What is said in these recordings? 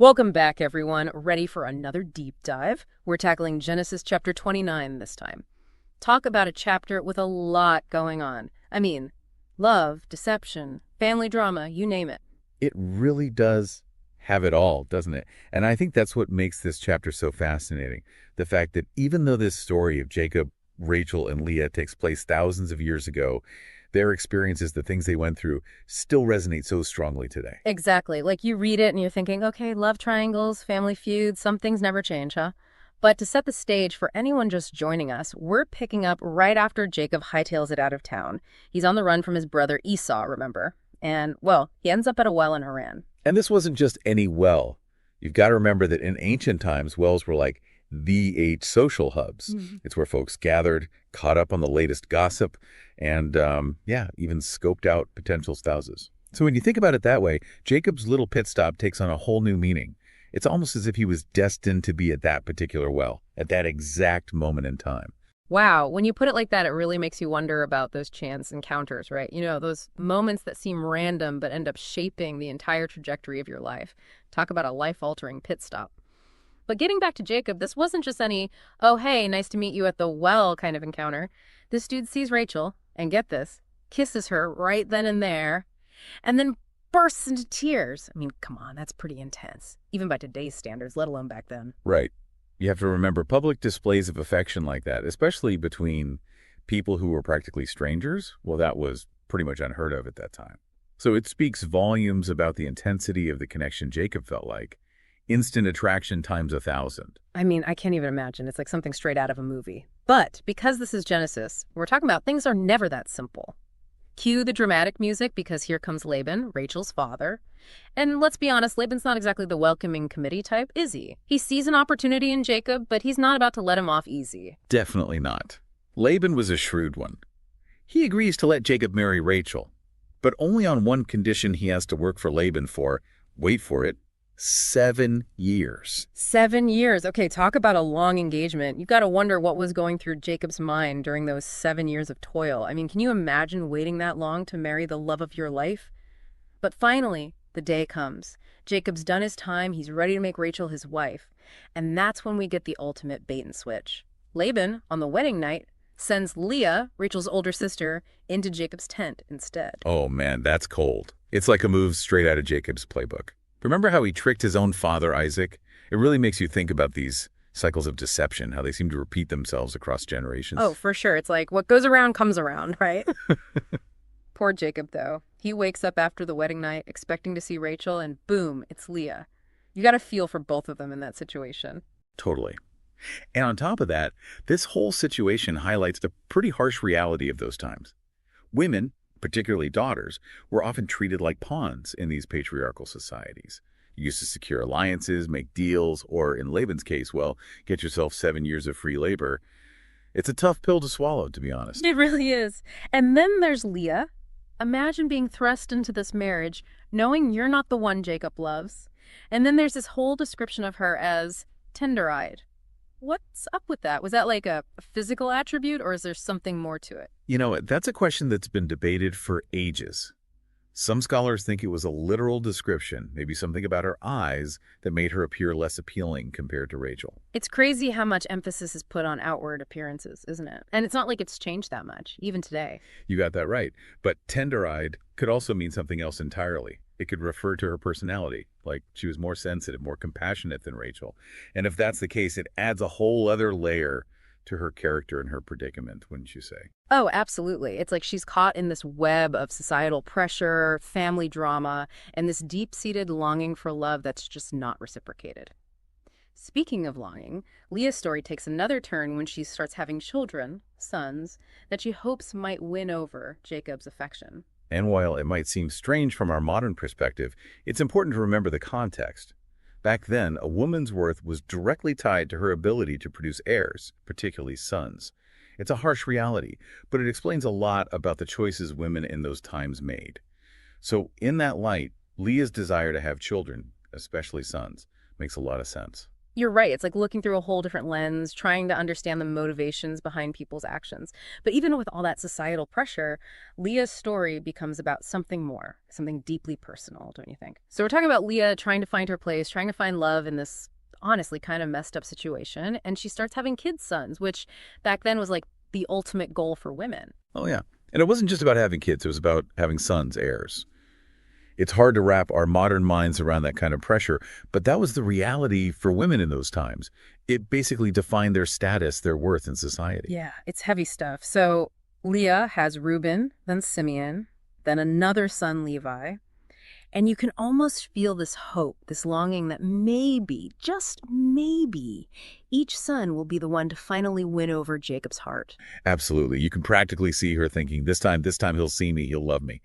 Welcome back, everyone. Ready for another deep dive? We're tackling Genesis chapter 29 this time. Talk about a chapter with a lot going on. I mean, love, deception, family drama, you name it. It really does have it all, doesn't it? And I think that's what makes this chapter so fascinating. The fact that even though this story of Jacob, Rachel, and Leah takes place thousands of years ago, their experiences, the things they went through, still resonate so strongly today. Exactly. Like you read it and you're thinking, okay, love triangles, family feuds, some things never change, huh? But to set the stage for anyone just joining us, we're picking up right after Jacob hightails it out of town. He's on the run from his brother Esau, remember? And, well, he ends up at a well in Haran. And this wasn't just any well. You've got to remember that in ancient times, wells were like the social hubs. It's where folks gathered, caught up on the latest gossip, and, even scoped out potential spouses. So when you think about it that way, Jacob's little pit stop takes on a whole new meaning. It's almost as if he was destined to be at that particular well, at that exact moment in time. Wow, when you put it like that, it really makes you wonder about those chance encounters, right? You know, those moments that seem random but end up shaping the entire trajectory of your life. Talk about a life-altering pit stop. But getting back to Jacob, this wasn't just any, oh, hey, nice to meet you at the well kind of encounter. This dude sees Rachel, and get this, kisses her right then and there, and then bursts into tears. I mean, come on, that's pretty intense, even by today's standards, let alone back then. Right. You have to remember public displays of affection like that, especially between people who were practically strangers, well, that was pretty much unheard of at that time. So it speaks volumes about the intensity of the connection Jacob felt like. Instant attraction times 1,000. I mean, I can't even imagine. It's like something straight out of a movie. But because this is Genesis, we're talking about things are never that simple. Cue the dramatic music because here comes Laban, Rachel's father. And let's be honest, Laban's not exactly the welcoming committee type, is he? He sees an opportunity in Jacob, but he's not about to let him off easy. Definitely not. Laban was a shrewd one. He agrees to let Jacob marry Rachel, but only on one condition he has to work for Laban for, wait for it, 7 years. 7 years. Okay, talk about a long engagement. You got to wonder what was going through Jacob's mind during those 7 years of toil. I mean, can you imagine waiting that long to marry the love of your life? But finally, the day comes. Jacob's done his time. He's ready to make Rachel his wife. And that's when we get the ultimate bait and switch. Laban, on the wedding night, sends Leah, Rachel's older sister, into Jacob's tent instead. Oh man, that's cold. It's like a move straight out of Jacob's playbook. Remember how he tricked his own father, Isaac? It really makes you think about these cycles of deception, how they seem to repeat themselves across generations. Oh, for sure. It's like what goes around comes around, right? Poor Jacob, though. He wakes up after the wedding night expecting to see Rachel, and boom, it's Leah. You got to feel for both of them in that situation. Totally. And on top of that, this whole situation highlights the pretty harsh reality of those times. Women, particularly daughters, were often treated like pawns in these patriarchal societies. You used to secure alliances, make deals, or in Laban's case, well, get yourself 7 years of free labor. It's a tough pill to swallow, to be honest. It really is. And then there's Leah. Imagine being thrust into this marriage, knowing you're not the one Jacob loves. And then there's this whole description of her as tender-eyed. What's up with that? Was that like a physical attribute, or is there something more to it? You know, that's a question that's been debated for ages. Some scholars think it was a literal description, maybe something about her eyes that made her appear less appealing compared to Rachel. It's crazy how much emphasis is put on outward appearances, isn't it? And it's not like it's changed that much, even today. You got that right. But tender-eyed could also mean something else entirely. It could refer to her personality, like she was more sensitive, more compassionate than Rachel. And if that's the case, it adds a whole other layer to her character and her predicament, wouldn't you say? Oh, absolutely. It's like she's caught in this web of societal pressure, family drama, and this deep-seated longing for love that's just not reciprocated. Speaking of longing, Leah's story takes another turn when she starts having children, sons, that she hopes might win over Jacob's affection. And while it might seem strange from our modern perspective, it's important to remember the context. Back then, a woman's worth was directly tied to her ability to produce heirs, particularly sons. It's a harsh reality, but it explains a lot about the choices women in those times made. So in that light, Leah's desire to have children, especially sons, makes a lot of sense. You're right. It's like looking through a whole different lens, trying to understand the motivations behind people's actions. But even with all that societal pressure, Leah's story becomes about something more, something deeply personal, don't you think? So we're talking about Leah trying to find her place, trying to find love in this honestly kind of messed up situation. And she starts having kids' sons, which back then was like the ultimate goal for women. Oh, yeah. And it wasn't just about having kids. It was about having sons, heirs. It's hard to wrap our modern minds around that kind of pressure, but that was the reality for women in those times. It basically defined their status, their worth in society. Yeah, it's heavy stuff. So Leah has Reuben, then Simeon, then another son, Levi. And you can almost feel this hope, this longing that maybe, just maybe, each son will be the one to finally win over Jacob's heart. Absolutely. You can practically see her thinking, this time he'll see me, he'll love me.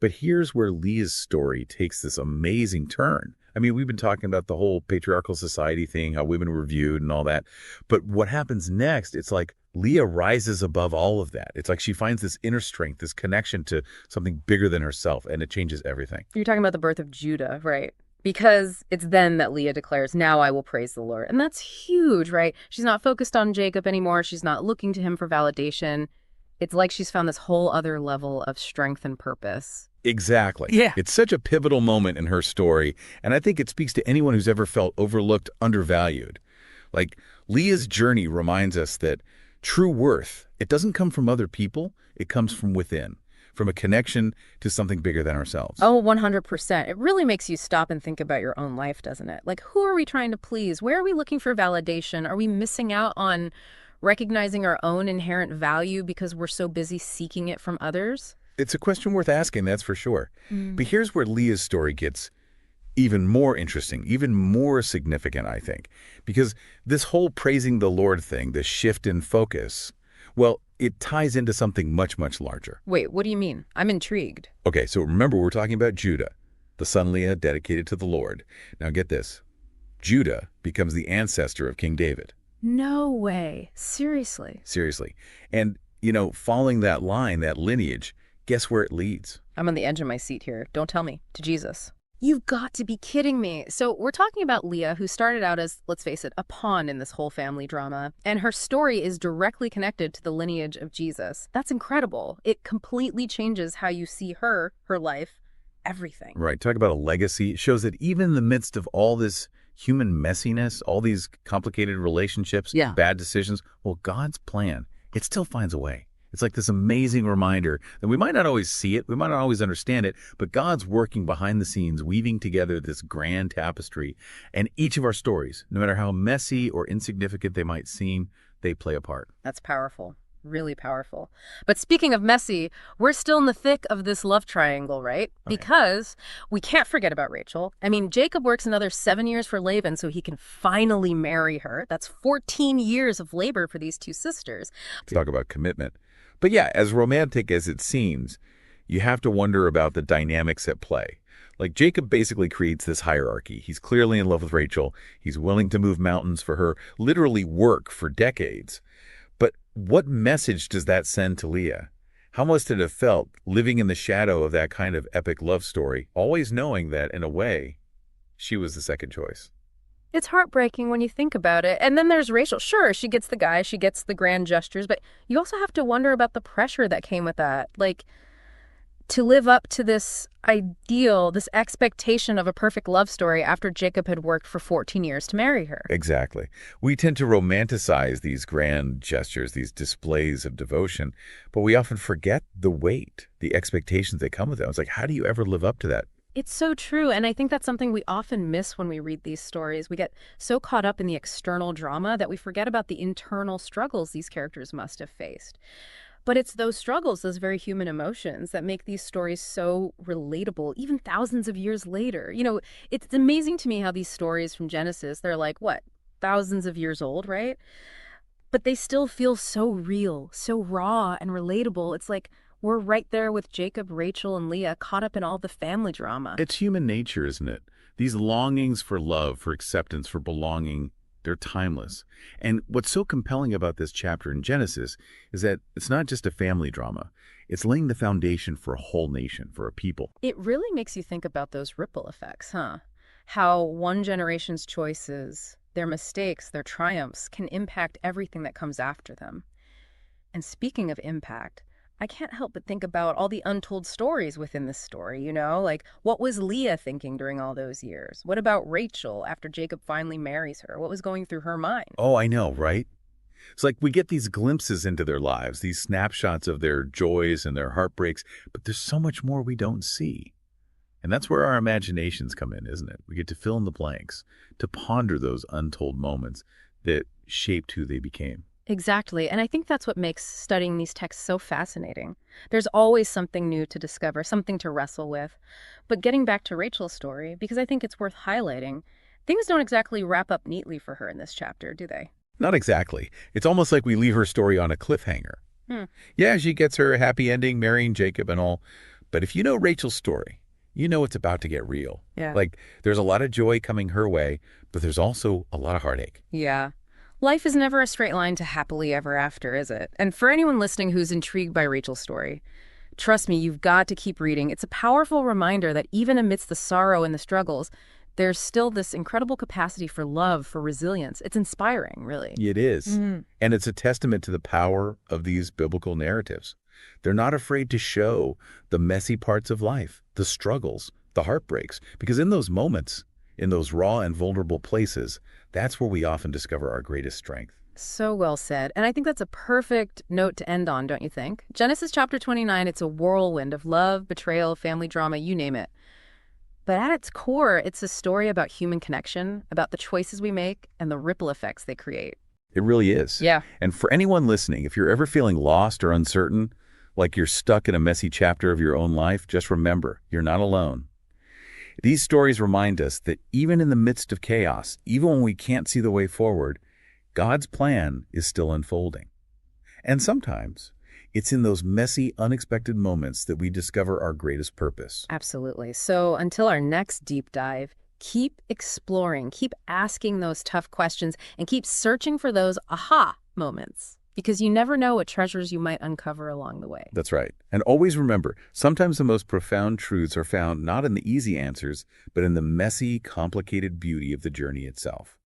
But here's where Leah's story takes this amazing turn. I mean, we've been talking about the whole patriarchal society thing, how women were viewed and all that. But what happens next, it's like Leah rises above all of that. It's like she finds this inner strength, this connection to something bigger than herself, and it changes everything. You're talking about the birth of Judah, right? Because it's then that Leah declares, now I will praise the Lord. And that's huge, right? She's not focused on Jacob anymore. She's not looking to him for validation. It's like she's found this whole other level of strength and purpose. Exactly. Yeah. It's such a pivotal moment in her story, and I think it speaks to anyone who's ever felt overlooked, undervalued. Like, Leah's journey reminds us that true worth, it doesn't come from other people, it comes from within, from a connection to something bigger than ourselves. Oh, 100%. It really makes you stop and think about your own life, doesn't it? Like, who are we trying to please? Where are we looking for validation? Are we missing out on recognizing our own inherent value because we're so busy seeking it from others? It's a question worth asking, that's for sure. But here's where Leah's story gets even more interesting, even more significant, I think. Because this whole praising the Lord thing, this shift in focus, well, it ties into something much, much larger. Wait, what do you mean? I'm intrigued. Okay, so remember we're talking about Judah, the son Leah dedicated to the Lord. Now get this. Judah becomes the ancestor of King David. No way. Seriously. Seriously. And, following that line, that lineage, guess where it leads? I'm on the edge of my seat here. Don't tell me. To Jesus. You've got to be kidding me. So we're talking about Leah, who started out as, let's face it, a pawn in this whole family drama. And her story is directly connected to the lineage of Jesus. That's incredible. It completely changes how you see her life, everything. Right. Talk about a legacy. It shows that even in the midst of all this human messiness, all these complicated relationships, bad decisions, well, God's plan, it still finds a way. It's like this amazing reminder that we might not always see it, we might not always understand it, but God's working behind the scenes, weaving together this grand tapestry. And each of our stories, no matter how messy or insignificant they might seem, they play a part. That's powerful. Really powerful. But speaking of messy, we're still in the thick of this love triangle, right? Okay. Because we can't forget about Rachel. I mean, Jacob works another 7 years for Laban so he can finally marry her. That's 14 years of labor for these two sisters. Talk about commitment. But yeah, as romantic as it seems, you have to wonder about the dynamics at play. Like, Jacob basically creates this hierarchy. He's clearly in love with Rachel. He's willing to move mountains for her, literally work for decades. But what message does that send to Leah? How must it have felt living in the shadow of that kind of epic love story, always knowing that, in a way, she was the second choice? It's heartbreaking when you think about it. And then there's Rachel. Sure, she gets the guy, she gets the grand gestures, but you also have to wonder about the pressure that came with that. Like, to live up to this ideal, this expectation of a perfect love story after Jacob had worked for 14 years to marry her. Exactly. We tend to romanticize these grand gestures, these displays of devotion, but we often forget the weight, the expectations that come with them. It's like, how do you ever live up to that? It's so true. And I think that's something we often miss when we read these stories. We get so caught up in the external drama that we forget about the internal struggles these characters must have faced. But it's those struggles, those very human emotions, that make these stories so relatable, even thousands of years later. It's amazing to me how these stories from Genesis, they're like, what, thousands of years old, right? But they still feel so real, so raw and relatable. It's like we're right there with Jacob, Rachel, and Leah, caught up in all the family drama. It's human nature, isn't it? These longings for love, for acceptance, for belonging, they're timeless. And what's so compelling about this chapter in Genesis is that it's not just a family drama. It's laying the foundation for a whole nation, for a people. It really makes you think about those ripple effects, huh? How one generation's choices Their mistakes, their triumphs can impact everything that comes after them. And speaking of impact, I can't help but think about all the untold stories within this story, Like, what was Leah thinking during all those years? What about Rachel after Jacob finally marries her? What was going through her mind? Oh, I know, right? It's like we get these glimpses into their lives, these snapshots of their joys and their heartbreaks, but there's so much more we don't see. And that's where our imaginations come in, isn't it? We get to fill in the blanks, to ponder those untold moments that shaped who they became. Exactly. And I think that's what makes studying these texts so fascinating. There's always something new to discover, something to wrestle with. But getting back to Rachel's story, because I think it's worth highlighting, things don't exactly wrap up neatly for her in this chapter, do they? Not exactly. It's almost like we leave her story on a cliffhanger. Hmm. Yeah, she gets her happy ending, marrying Jacob and all. But if you know Rachel's story, you know it's about to get real. Yeah. Like, there's a lot of joy coming her way, but there's also a lot of heartache. Yeah. Life is never a straight line to happily ever after, is it? And for anyone listening who's intrigued by Rachel's story, trust me, you've got to keep reading. It's a powerful reminder that even amidst the sorrow and the struggles, there's still this incredible capacity for love, for resilience. It's inspiring, really. It is. Mhm. And it's a testament to the power of these biblical narratives. They're not afraid to show the messy parts of life, the struggles, the heartbreaks, because in those moments, in those raw and vulnerable places, that's where we often discover our greatest strength. So well said. And I think that's a perfect note to end on, don't you think? Genesis chapter 29, it's a whirlwind of love, betrayal, family drama, you name it. But at its core, it's a story about human connection, about the choices we make and the ripple effects they create. It really is. Yeah. And for anyone listening, if you're ever feeling lost or uncertain, like you're stuck in a messy chapter of your own life, just remember, you're not alone. These stories remind us that even in the midst of chaos, even when we can't see the way forward, God's plan is still unfolding. And sometimes it's in those messy, unexpected moments that we discover our greatest purpose. Absolutely. So until our next deep dive, keep exploring, keep asking those tough questions, and keep searching for those aha moments. Because you never know what treasures you might uncover along the way. That's right. And always remember, sometimes the most profound truths are found not in the easy answers, but in the messy, complicated beauty of the journey itself.